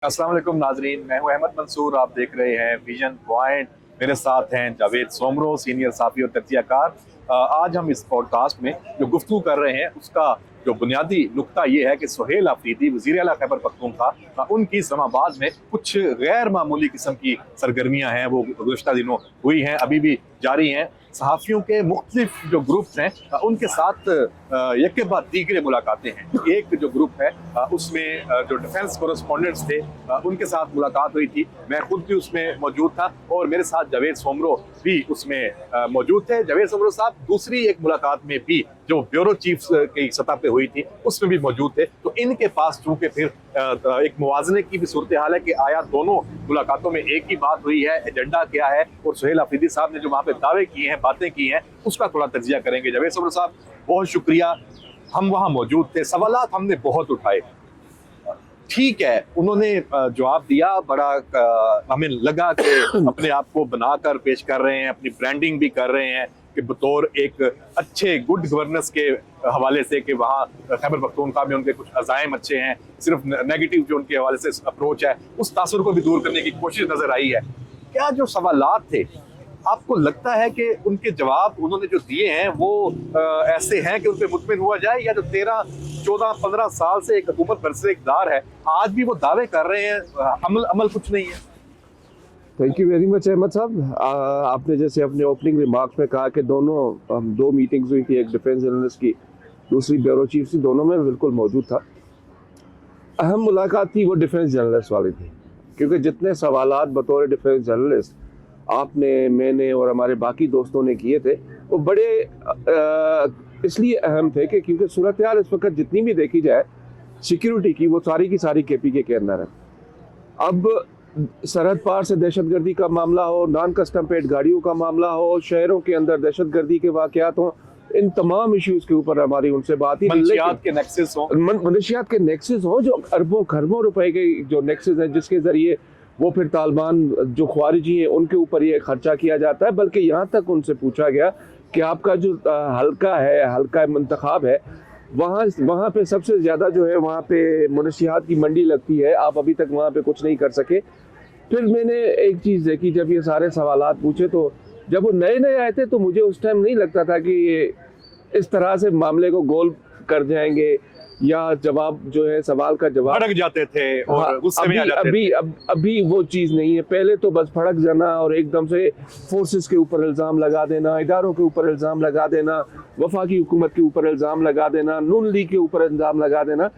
अस्सलाम वालेकुम नाजरीन, मैं हूं अहमद मंसूर। आप देख रहे हैं विजन पॉइंट। मेरे साथ हैं जावेद सोमरो, सीनियर साफी और तज्जियाकार। आज हम इस पॉडकास्ट में जो गुफ्तगू कर रहे हैं उसका जो बुनियादी नुक्ता ये है कि सुहेल अफरीदी वज़ीर आला खैबर पख्तूनख्वा उनकी इस्लामाबाद में कुछ गैर मामूली किस्म की सरगर्मियां हैं, वो गुज़श्ता दिनों हुई हैं, अभी भी जारी हैं। सहाफ़ियों के मुख्तलिफ जो ग्रुप्स हैं उनके साथ एक के बाद दीगरे मुलाकातें हैं। एक जो ग्रुप है उसमें जो डिफेंस कोरेस्पोंडेंट्स थे उनके साथ मुलाकात हुई थी। मैं खुद भी उसमें मौजूद था और मेरे साथ जावेद सोमरो भी उसमें मौजूद थे। जावेद सोमरो साहब दूसरी एक मुलाकात में भी जो ब्यूरो चीफ की सतह पे हुई थी उसमें भी मौजूद थे। तो इनके पास चूंकि फिर एक मुवाजने की भी सूरत हाल है कि आया दोनों मुलाकातों में एक ही बात हुई है, एजेंडा क्या है, और सुहेल अफरीदी साहब ने जो वहाँ पे दावे किए हैं, बातें की हैं, उसका थोड़ा तजिया करेंगे। जावेद सोमरो साहब बहुत शुक्रिया, हम वहाँ मौजूद थे, सवालात हमने बहुत उठाए। ठीक है, उन्होंने जवाब दिया, बड़ा हमें लगा कि अपने आप को बनाकर पेश कर रहे हैं, अपनी ब्रांडिंग भी कर रहे हैं कि बतौर एक अच्छे गुड गवर्नेंस के हवाले से कि वहाँ खैबर पख्तूनख्वा में उनके कुछ अज़ाइम अच्छे हैं, सिर्फ नेगेटिव जो उनके हवाले से अप्रोच है उस तासुर को भी दूर करने की कोशिश नजर आई है। क्या जो सवालात थे, आपको लगता है कि उनके जवाब उन्होंने जो दिए हैं वो ऐसे हैं कि उन पर मुतमिन हुआ जाए, या जो 13, 14, 15 साल से एक हुकूमत बरसर इक़्तिदार है आज भी वो दावे कर रहे हैं, अमल कुछ नहीं है? Thank you very much Ahmad sahab. आपने जैसे अपने ओपनिंग रिमार्क्स में कहा कि दो मीटिंग्स हुई थी, एक डिफेंस जर्नलिस्ट की, दूसरी ब्यूरो चीफ की, दोनों में बिल्कुल मौजूद था। अहम मुलाकात थी वो डिफेंस जर्नलिस्ट वाली थी, क्योंकि जितने सवालात बतौर डिफेंस जर्नलिस्ट आपने, मैंने और हमारे बाकी दोस्तों ने किए थे वो बड़े इसलिए अहम थे कि क्योंकि सूरत हाल इस वक्त जितनी भी देखी जाए सिक्योरिटी की, वो सारी की सारी KPK के अंदर है। अब सरहद पार से दहशतगर्दी का मामला हो, नॉन कस्टम पेड गाड़ियों का मामला हो, शहरों के अंदर दहशतगर्दी के वाकयात हो, इन तमाम इश्यूज के ऊपर हमारी उनसे बात ही मनशियात के नेक्सेस हो जो अरबों खरबों रुपए के जो नेक्सेस हैं, जिसके जरिए वो फिर तालिबान जो ख्वारिजी हैं उनके ऊपर ये खर्चा किया जाता है। बल्कि यहाँ तक उनसे पूछा गया कि आपका जो हल्का मंतखाब है, वहाँ पे सबसे ज़्यादा जो है वहाँ पे मनशियात की मंडी लगती है, आप अभी तक वहाँ पे कुछ नहीं कर सके। फिर मैंने एक चीज़ देखी, जब ये सारे सवालात पूछे तो जब वो नए नए आए थे तो मुझे उस टाइम नहीं लगता था कि ये इस तरह से मामले को गोल कर जाएंगे या जवाब जो है सवाल का जवाब भड़क जाते थे और गुस्से में आ जाते थे। अभी वो चीज़ नहीं है। पहले तो बस भड़क जाना और एकदम से फोर्सेस के ऊपर इल्ज़ाम लगा देना, इदारों के ऊपर इल्ज़ाम लगा देना, वफाकी हुकूमत के ऊपर इल्ज़ाम लगा देना, नून लीग के ऊपर इल्ज़ाम लगा देना।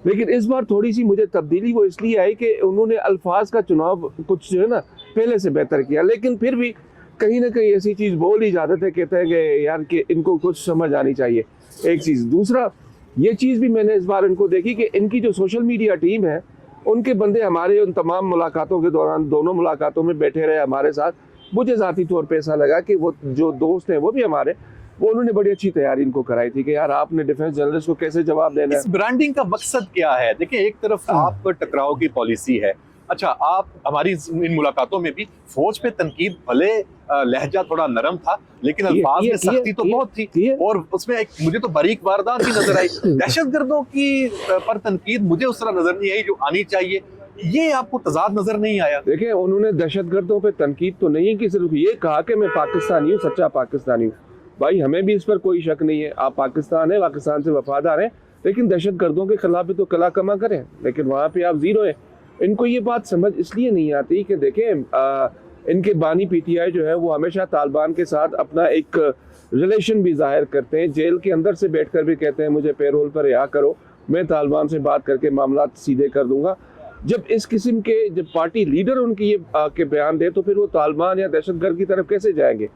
लेकिन इस बार थोड़ी सी मुझे तब्दीली वो इसलिए आई कि उन्होंने अल्फाज का चुनाव कुछ जो है ना पहले से बेहतर किया, लेकिन फिर भी कहीं ना कहीं ऐसी चीज़ बोल ही जाते थे, कहते हैं कि यार कि इनको कुछ समझ आनी चाहिए। एक चीज़, दूसरा ये चीज़ भी मैंने इस बार इनको देखी कि इनकी जो सोशल मीडिया टीम है उनके बंदे हमारे उन तमाम मुलाकातों के दौरान, दोनों मुलाकातों में बैठे रहे हमारे साथ। मुझे ज़ाती तौर पे ऐसा लगा कि वो जो दोस्त हैं वो भी हमारे, वो उन्होंने बड़ी अच्छी तैयारी इनको कराई थी कि यार आपने डिफेंस जर्नलिस्ट को कैसे जवाब देना है। इस ब्रांडिंग का मकसद क्या है? देखिए, एक तरफ आप टकराव की पॉलिसी है, अच्छा आप हमारी इन मुलाकातों में भी फौज पे तनकीद, भले लहजा थोड़ा नरम था लेकिन अल्फाज में सख्ती तो बहुत थी, और उसमें एक मुझे तो बारीक वारदात भी नजर आई। दहशतगर्दों की पर तनकीद मुझे उस तरह नजर नहीं आई जो आनी चाहिए। ये आपको तजाद नजर नहीं आया? देखिए, उन्होंने दहशतगर्दों पे तनकीद तो नहीं की, सिर्फ ये कहा कि मैं पाकिस्तानी हूँ, सच्चा पाकिस्तानी हूँ। भाई हमें भी इस पर कोई शक नहीं है, आप पाकिस्तान है, पाकिस्तान से वफादार हैं, लेकिन दहशतगर्दों के खिलाफ भी तो कला कमा करें, लेकिन वहाँ पे आप जीरो हैं। इनको ये बात समझ इसलिए नहीं आती कि देखें इनके बानी PTI जो है वो हमेशा तालिबान के साथ अपना एक रिलेशन भी जाहिर करते हैं, जेल के अंदर से बैठकर भी कहते हैं मुझे पेरोल पर रिहा करो, मैं तालिबान से बात करके मामला सीधे कर दूंगा। जब इस किस्म के जब पार्टी लीडर उनकी ये के बयान दे तो फिर वो तालिबान या दहशतगर्द की तरफ कैसे जाएंगे?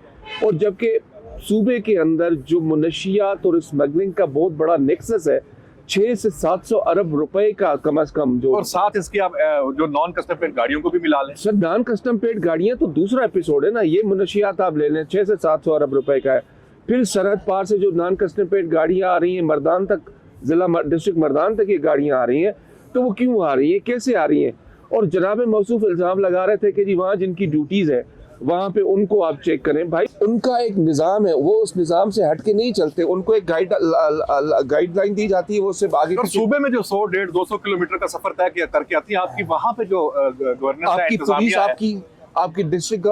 और जबकि सूबे के अंदर जो मुनशियात और स्मगलिंग का बहुत बड़ा नेक्सस है, 600 से 700 अरब रुपए का कम अज कम, जो और साथ इसके आप जो नॉन कस्टम पेड गाड़ियों को भी मिला लें। सर, नॉन कस्टम पेड गाड़ियां तो दूसरा एपिसोड है ना, ये मुनशियात आप ले लें 600 से 700 अरब रुपए का है। फिर सरहद पार से जो नॉन कस्टम पेड गाड़ियां आ रही हैं मर्दान तक, जिला डिस्ट्रिक्ट मर्दान तक ये गाड़ियां आ रही हैं, तो वो क्यों आ रही हैं, कैसे आ रही हैं? और जनाब मौसूफ इल्ज़ाम लगा रहे थे कि जी वहाँ जिनकी ड्यूटीज़ है वहाँ पे उनको आप चेक करें। भाई उनका एक निज़ाम है, वो उस निज़ाम से हट के नहीं चलते, उनको एक गाइडलाइन दी जाती है, वो उससे आगे और सूबे में जो 100-150-200 किलोमीटर का सफर तय किया करके आती है आपकी, वहाँ पे जो गवर्नेंस है, आपकी पुलिस, आपकी डिस्ट्रिक्ट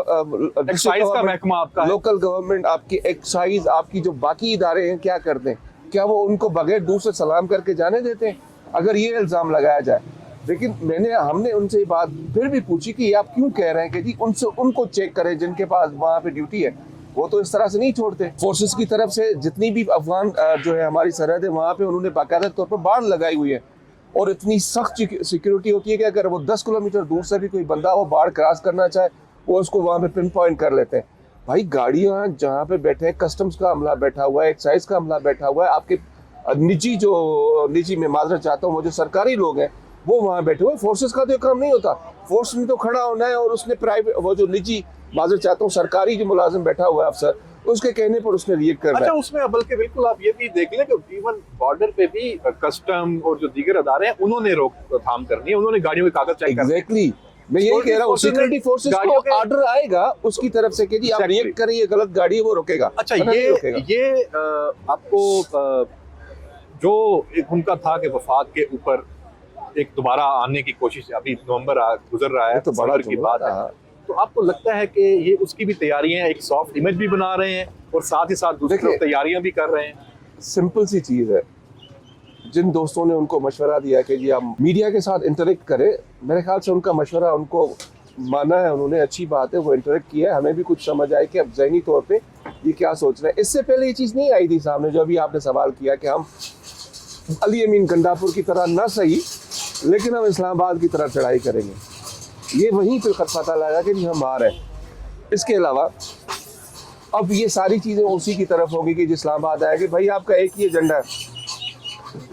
एक्साइज का महकमा आपका है, लोकल गवर्नमेंट, आपकी एक्साइज, आपकी जो बाकी इदारे हैं क्या करते हैं? क्या वो उनको बगैर दूर से सलाम करके जाने देते हैं? अगर ये इल्ज़ाम लगाया जाए, लेकिन हमने उनसे ये बात फिर भी पूछी कि आप क्यों कह रहे हैं कि जी उनको चेक करें जिनके पास वहाँ पे ड्यूटी है, वो तो इस तरह से नहीं छोड़ते। फोर्सेस की तरफ से जितनी भी अफगान जो है हमारी सरहद है, वहाँ पे उन्होंने बाकायदा तौर पर बाड़ लगाई हुई है और इतनी सख्त सिक्योरिटी होती है कि अगर वो 10 किलोमीटर दूर से भी कोई बंदा वो बाढ़ क्रॉस करना चाहे, वो उसको वहाँ पे पिन पॉइंट कर लेते हैं। भाई गाड़ियाँ जहाँ पे बैठे हैं, कस्टम्स का अमला बैठा हुआ है, एक्साइज का अमला बैठा हुआ है, आपके निजी में माजरत चाहता हूँ, वो जो सरकारी लोग हैं वो वहाँ बैठे हुए। फोर्सेस का तो काम नहीं होता, फोर्स में तो खड़ा होना है और उसने प्राइवेट, वो जो निजी, माजरत चाहता हूँ, सरकारी जो मुलाजिम बैठा हुआ है अफसर, उसके कहने पर उसने रिएक्ट करना है। अच्छा, उसमें बल्कि बिल्कुल आप ये भी देख लें कि इवन बॉर्डर पे भी कस्टम और जो दीगर अदारे हैं उन्होंने रोकथाम करनी है, उन्होंने गाड़ियों के कागज चेक करने। एग्जैक्टली, मैं यही कह रहा हूँ, सिक्योरिटी फोर्सेस को ऑर्डर आएगा उसकी तरफ से कि जी आप रिएक्ट करें, ये गलत गाड़ी है, वो रोकेगा। अच्छा, ये आपको जो एक उनका था कि वफाक के ऊपर एक दोबारा आने की कोशिश, अभी नवंबर गुजर रहा है, तो बड़ा की बात है, तो आपको लगता है कि ये उसकी भी तैयारियां, एक सॉफ्ट इमेज भी बना रहे हैं और साथ ही साथ दूसरी तैयारियां भी कर रहे हैं? सिंपल सी चीज है, जिन दोस्तों ने उनको मशवरा दिया कि जी आप मीडिया के साथ इंटरेक्ट करें, मेरे ख्याल से उनका मशवरा उनको माना है उन्होंने, अच्छी बात है, वो इंटरेक्ट किया है, हमें भी कुछ समझ आए कि अब ज़हनी तौर पे ये क्या सोच रहे हैं। इससे पहले ये चीज़ नहीं आई थी सामने, जो अभी आपने सवाल किया कि हम अली अमीन गंडापुर की तरह ना सही, लेकिन हम इस्लामाबाद की तरह चढ़ाई करेंगे, ये वहीं पर पता लगा कि जी हम आ रहे हैं। इसके अलावा अब ये सारी चीज़ें उसी की तरफ होगी कि इस्लामाबाद आएगी, भाई आपका एक ही एजेंडा है,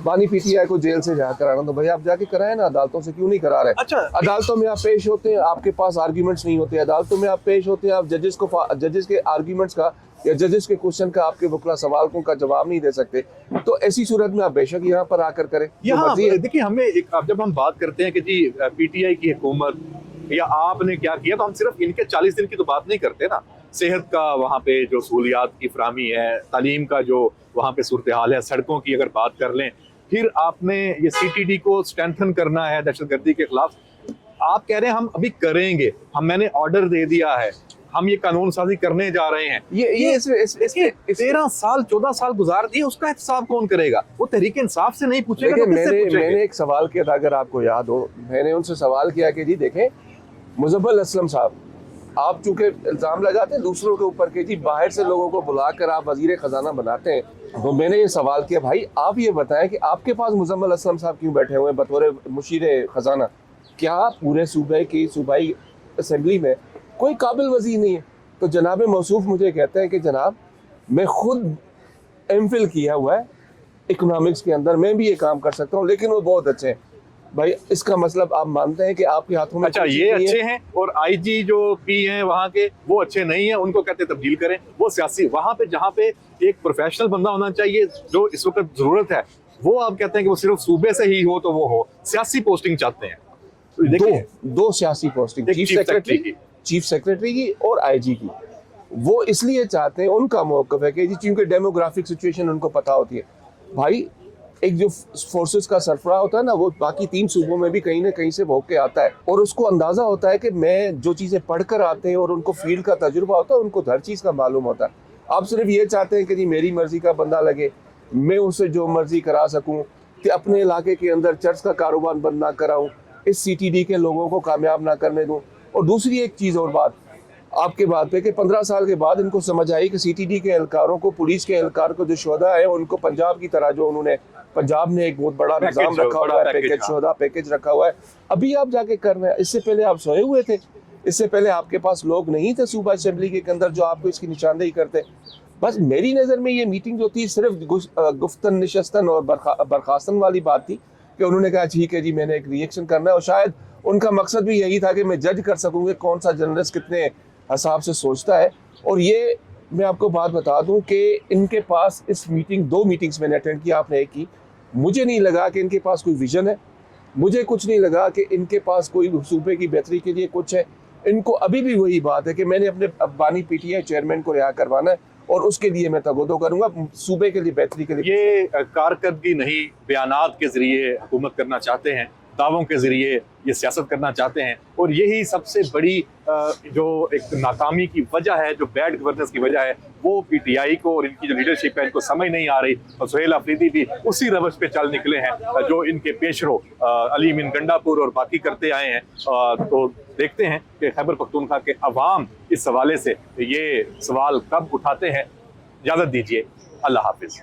बानी पीटीआई को जेल से जा कराना, तो भाई आप जाके कराए ना, अदालतों से क्यों नहीं करा रहे? अच्छा, अदालतों में आप पेश होते हैं, आपके पास आर्ग्यूमेंट्स नहीं होते, अदालतों में आप पेश होते हैं, आप जजेस के आर्ग्यूमेंट्स का या जजेस के क्वेश्चन का, आपके वकला सवालों का जवाब नहीं दे सकते, तो ऐसी सूरत में आप बेशक यहाँ पर आकर करें। यहाँ देखिए, हमें अब जब हम बात करते हैं कि जी पीटीआई की हुकूमत या आपने क्या किया, तो हम सिर्फ इनके 40 दिन की तो बात नहीं करते ना। सेहत का वहाँ पे जो सहूलियात की फराहमी है, तालीम का जो वहाँ पे सूरत हाल है, सड़कों की अगर बात कर लें, फिर आपने ये सीटीडी को स्ट्रेंथन करना है दहशतगर्दी के खिलाफ, आप कह रहे हैं हम अभी करेंगे, मैंने ऑर्डर दे दिया है, हम ये कानून साजी करने जा रहे हैं। ये 13 साल 14 साल गुजार दिए, उसका हिसाब कौन करेगा? वो तहरीक इंसाफ से नहीं पूछेगा तो मैंने एक सवाल किया था, अगर आपको याद हो, मैंने उनसे सवाल किया कि जी देखें मुजफ्फर असलम साहब, आप चूंकि इल्ज़ाम लगाते हैं दूसरों के ऊपर कि जी बाहर से लोगों को बुलाकर आप वजीर खजाना बनाते हैं, तो मैंने ये सवाल किया, भाई आप ये बताएं कि आपके पास मुजम्मिल असलम साहब क्यों बैठे हुए हैं बतौर मुशीर खजाना? क्या पूरे सूबे की सूबाई असम्बली में कोई काबिल वजीर नहीं है? तो जनाब मौसूफ मुझे कहते हैं कि जनाब मैं खुद एमफिल किया हुआ है इकोनॉमिक्स के अंदर, मैं भी ये काम कर सकता हूँ, लेकिन वो बहुत अच्छे हैं। भाई इसका मतलब आप मानते हैं कि आपके हाथों में, अच्छा ये अच्छे हैं और आईजी जो पी हैं वहाँ के वो अच्छे नहीं हैं, उनको कहते तब्दील करें। वो सियासी, वहाँ पे जहाँ पे एक प्रोफेशनल बंदा होना चाहिए जो इस वक्त जरूरत है, वो आप कहते हैं कि वो सिर्फ सूबे से ही हो तो वो हो, सियासी पोस्टिंग चाहते हैं। तो दो सियासी पोस्टिंग, चीफ सेक्रेटरी की और आईजी की, वो इसलिए चाहते हैं, उनका मौक़िफ़ है कि जी क्योंकि डेमोग्राफिक सिचुएशन उनको पता होती है। भाई एक जो फोर्सेस का सरफरा होता है ना, वो बाकी 3 सूबों में भी कहीं ना कहीं से भोग के आता है और उसको अंदाज़ा होता है कि मैं जो चीज़ें पढ़ कर आते हैं और उनको फील्ड का तजुर्बा होता है, उनको हर चीज़ का मालूम होता है। आप सिर्फ ये चाहते हैं कि जी मेरी मर्जी का बंदा लगे, मैं उससे जो मर्जी करा सकूँ, कि अपने इलाके के अंदर चर्च का कारोबार बंद ना कराऊँ, इस CTD के लोगों को कामयाब ना करने दूँ। और दूसरी एक चीज़ और बात आपके बात पे कि 15 साल के बाद इनको समझ आई कि CTD के एहलकारों को, पुलिस के एहलकार को, जो शोधा है उनको पंजाब की तरह, जो उन्होंने पंजाब ने एक बहुत बड़ा निजाम रखा हुआ है, पैकेज शोधा पैकेज रखा हुआ है, अभी आप जाके कर रहे हैं। इससे पहले आप सोए हुए थे, इससे पहले आपके पास लोग नहीं थे सूबा असेंबली के अंदर जो आपको इसकी निशानदेही करते। बस मेरी नज़र में ये मीटिंग जो थी सिर्फ गुफ्तन नशस्तन और बर्खास्तन वाली बात थी कि उन्होंने कहा ठीक है जी मैंने एक रिएक्शन करना है, और शायद उनका मकसद भी यही था कि मैं जज कर सकूँगा कौन सा जर्नलिस्ट कितने हिसाब से सोचता है। और ये मैं आपको बात बता दूं कि इनके पास इस मीटिंग, 2 मीटिंग्स मैंने अटेंड की, आपने एक की, मुझे नहीं लगा कि इनके पास कोई विजन है, मुझे कुछ नहीं लगा कि इनके पास कोई सूबे की बेहतरी के लिए कुछ है। इनको अभी भी वही बात है कि मैंने अपने बानी पीटीआई चेयरमैन को रिहा करवाना है और उसके लिए मैं तगोदो करूंगा सूबे के लिए, बेहतरी के लिए। ये कारकर्दगी नहीं, बयानात के जरिए हुकूमत करना चाहते हैं, दावों के जरिए ये सियासत करना चाहते हैं, और यही सबसे बड़ी जो एक नाकामी की वजह है, जो बैड गवर्नेंस की वजह है, वो पीटीआई को और इनकी जो लीडरशिप है इनको समझ नहीं आ रही। और सुहेल अफरीदी भी उसी रवश पे चल निकले हैं जो इनके पेशरो अली मीन गंडापुर और बाकी करते आए हैं। तो देखते हैं कि खैबर पख्तूनख्वा के अवाम इस हवाले से ये सवाल कब उठाते हैं। इजाज़त दीजिए, अल्लाह हाफिज।